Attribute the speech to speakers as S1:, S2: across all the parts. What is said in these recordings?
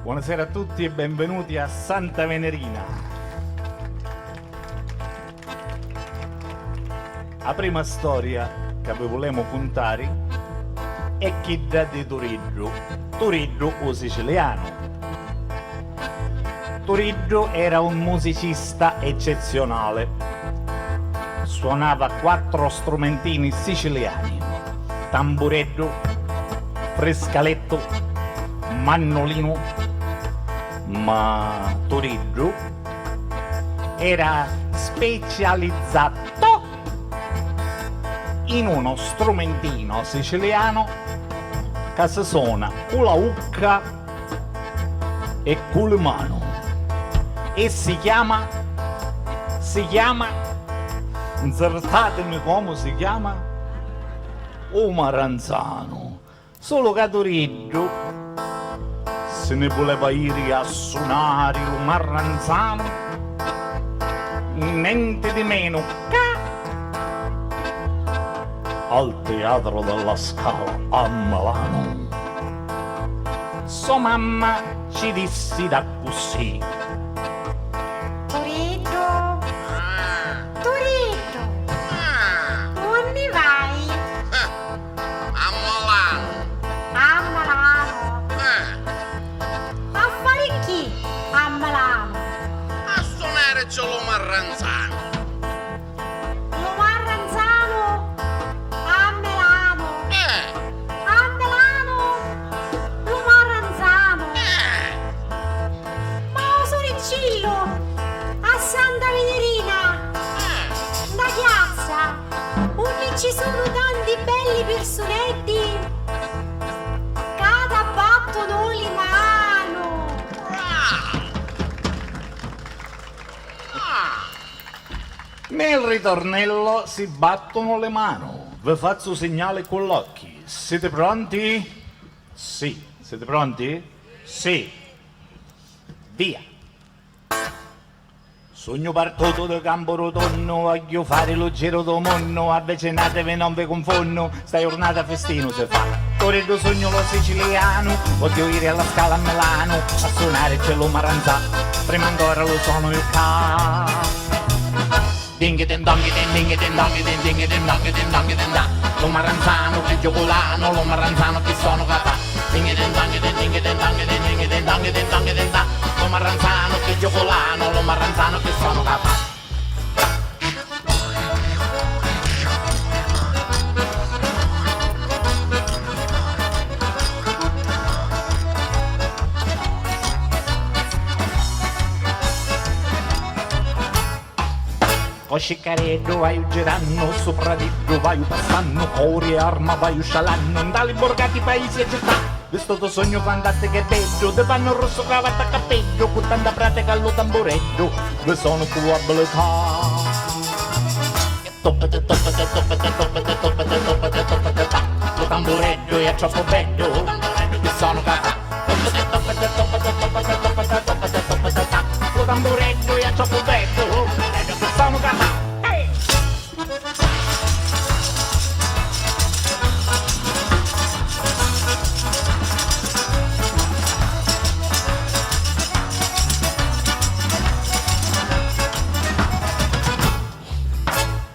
S1: Buonasera a tutti e benvenuti a Santa Venerina. La prima storia che vi volevamo contare è quella di Turiddu. Turiddu, o siciliano. Turiddu era un musicista eccezionale. Suonava 4 strumentini siciliani: tambureddu, frescaletto, mannolino. Ma Turiddu era specializzato in uno strumentino siciliano che si suona con la ucca e con le mani e si chiama, insertatemi come si chiama, o maranzano. Solo che Turiddu se ne voleva ir a suonare lo marranzano, niente di meno che al Teatro della Scala a Milano. Sua mamma ci disse da così:
S2: Turiddu, Turiddu, dove vai?
S3: A Milano.
S2: A Milano. A fare chi? A Milano.
S3: A suonare c'è lo marranzano.
S2: Lo marranzano a Milano. A Milano lo marranzano. Ma lo soricillo a Santa Venerina, da piazza, dove ci sono tanti belli personetti che battono le mani.
S1: nel ritornello si battono le mani. Vi faccio segnale con l'occhio. Siete pronti? Sì. Siete pronti? Sì. Via. Sogno partuto da campo rotonno, voglio fare lo giro do monno, avvicinatevi non vi confonno, sta giornata festino si fa. Turiddu sogno lo siciliano, voglio ir alla Scala a Milano, a suonare c'è lo maranzà, prima ancora lo suono il ca. Dinghi den donghi den dinghi den donghi den dinghi den donghi den donghi den da. Lo maranzano che giocolano, lo maranzano che sono capà. Dinghi den donghi den dinghi den donghi den dinghi den donghi den donghi den da. Lo maranzano che giocolano, lo maranzano che sono capà. Con sciccareddo vai girando, sopra di tu vai passando, cuore e arma vai scialando, dalle borgati paesi e città. Questo tuo sogno fantastico e bello, te fanno rosso cravatta a cappello, con tanta pratica allo tambureddo, ve sono più abilità. Toppate, toppate, toppate, toppate, toppate, toppate, toppate, lo tambureddo è troppo bello, che sono capà. Toppate, toppate, toppate, toppate, toppate, toppate, toppate, lo tambureddo è troppo bello, che sono capà.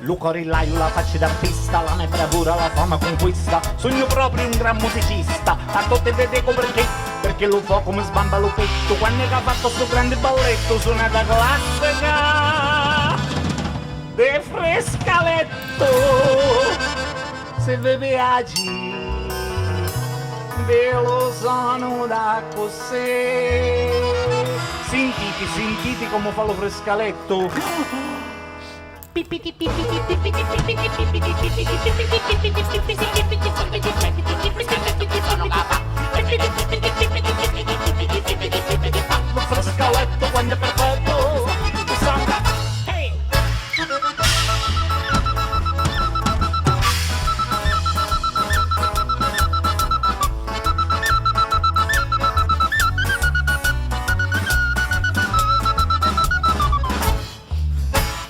S1: Lucorillaio, la faccia d'artista, la mia bravura, la fama conquista. Sogno proprio un gran musicista, a tutti vedevo perché lo fa come sbamba lo petto. Quando ha fatto sto grande balletto, suonata classica de frescaletto. Se vi piace, ve lo sono da così. Sentite come fa lo frescaletto. Lo frescaletto quando è perfetto. Hey!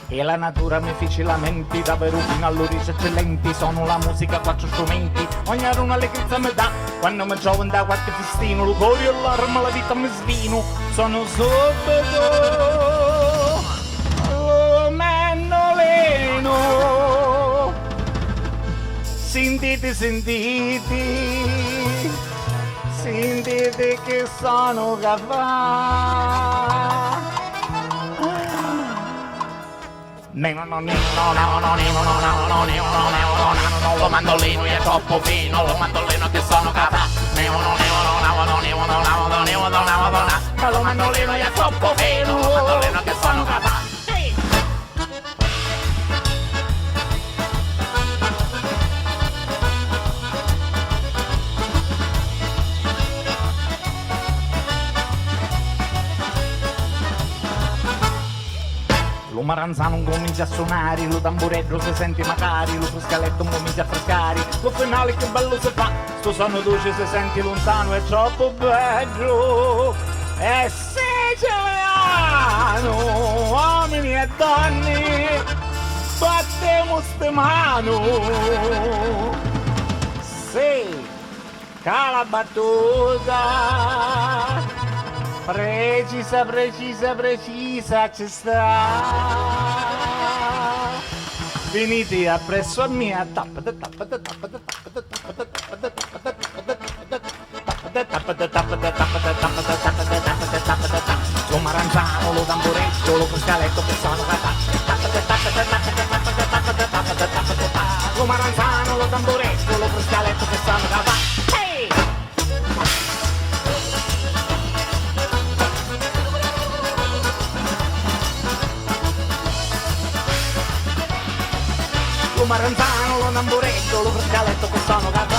S1: E la natura mi fece lamenti, da Perugino all'Uris eccellenti, sono la musica, quattro strumenti, ognuno un'allegrezza mi dà, quando mi trovo in da qualche festino, l'ugorio e l'arma, la vita mi svino, sono subito Mennolino. Sentite, sentite, sentite che sono capace.
S3: Lo mandolino è troppo fino, lo mandolino che sono capace. Lo mandolino è troppo fino, lo mandolino che sono capace.
S1: Lo maranzano comincia a suonare, lo tamburetto si sente magari, lo fruscaletto comincia a frescare, lo finale che bello si fa, sto suono dolce si sente lontano, è troppo bello, è siciliano, uomini e donne, battiamo ste mano, sì, cala battuta. Precisa, precisa, precisa ci sta. Venite appresso a mia lo maranzano, lo tamburetto, lo fruscaletto che sono capace. Lo maranzano, lo tamburetto, lo fruscaletto che sono capace. Lo maranzano, lo tamburetto, lo fruscaletto che sono capace.